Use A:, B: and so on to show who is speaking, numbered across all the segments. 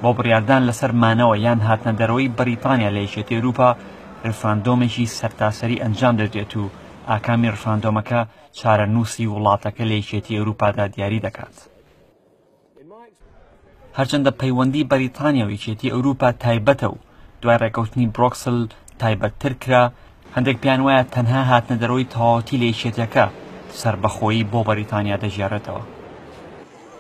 A: بۆ بڕیاردان لەسەر مانەوە یان هاتنەدەرەوەی بەریتانیا لە یەکێتی ئەوروپا ڕفراندۆمێکی سەرتاسەری ئەنجام دەدرێت و ئاکامی ڕفراندۆمەکە چارەنووسی وڵاتەکە لە یەکێتی ئەوروپادا دیاری دەکات. هەرچەندە پەیوەندی بەریتانیا و یەکێتی ئەوروپا تایبەتە و دوای ڕێکەوتنی برۆکسل تایبەتتر کرا، هەندێک پیان وایە تەنها هاتنەدەرەوەی تەواوەتی لە یەکێتیەکە سربەخۆیی بۆ بەریتانیا دەژێڕێتەوە.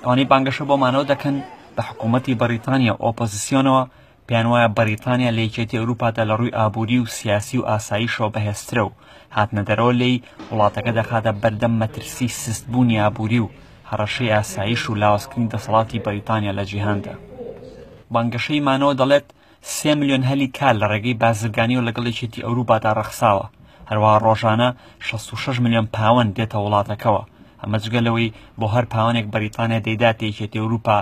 A: ئەوانەی بانگەشە بۆ مانەوە دەکەن بە حکوومەتی بەریتانیا ئۆپۆزیسیۆنەوە پێیان وایە بەریتانیا لە یەکێتی ئەوروپادا لە ڕووی ئابووری و سیاسی و ئاساییشەوە بەهێزترە و هاتنەدەرەوە لێی وڵاتەکە دەخاتە بەردەم مەترسی سستبوونی ئابووری و هەڕەشەی ئاساییش و لاوازکردنی دەسەڵاتی بەریتانیا لە جیهاندا. بانگەشەی مانەوە دەڵێت 3 ملیۆن هەلی کار لە ڕێگەی بازرگانی و لەگەڵ یەکێتی ئەوروپادا ڕەخساوە، هەروەها ڕۆژانە 66 ملیۆن پاوەند دێتە وڵاتەکەوە. ئەمە جگەلەوەی بۆ هەر پاوەنێک بەریتانیا دەیدات یەکێتی ئەوروپا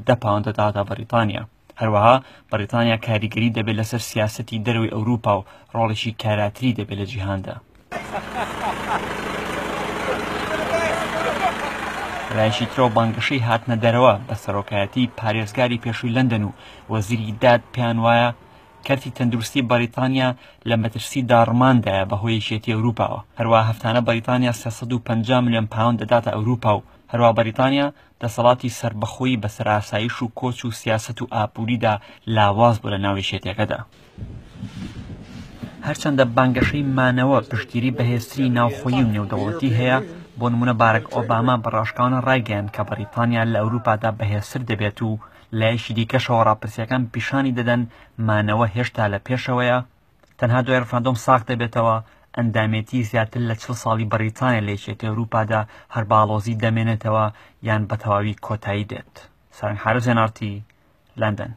A: 10 پاوەند دەداتە بەریتانیا. هەروەها بەریتانیا کاریگەری دەبێت لەسەر سیاسەتی دەروی ئەوروپا و ڕۆڵێکی کاراتری دەبێت لە جیهاندا. لایشی ترۆ بانگەشەی هاتنەدەرەوە بە سەرۆکایەتی پارێزگاری پێشووی لەندەن و وەزیری داد پێیان وایە کەرتی تەندروستی بەریتانیا لە مەترسی داڕماندایە بەهۆی یەکێتی ئەوروپاوە. هەروەها هەفتانە بەریتانیا 350 ملیۆن پاوەند دەداتە ئەوروپا و هەروەها بەریتانیا دەسەڵاتی سربەخۆیی بەسەر ئاسایش و کۆچ و سیاسەت و ئابووریدا لاواز بوو لە ناو یەکێتیەکەدا. هەرچەندە بانگەشەی مانەوە پشتگیری بەهێزتری ناوخۆیی و نێودەوڵەتی هەیە، بۆ نمونە بارەک ئۆباما بە ڕاشکاوانە ڕایگەیاند کە بەریتانیا لە ئەوروپادا بەهێزتر دەبێت و لایەکی دیکەشەوە ڕاپرسیەکان پیشانی دەدەن مانەوە هێشتا لە پێشەوەیە، تەنها دوای ڕفراندۆم ساغ دەبێتەوە ئەندامێتی زیاتر لە 40 ساڵی بەریتانیا لە یەکێتی ئەوروپادا هەر باڵۆزی دەمێنێتەوە یان بە تەواوی کۆتایی دێت. سارنگ حارس زێنارتی، لەندەن.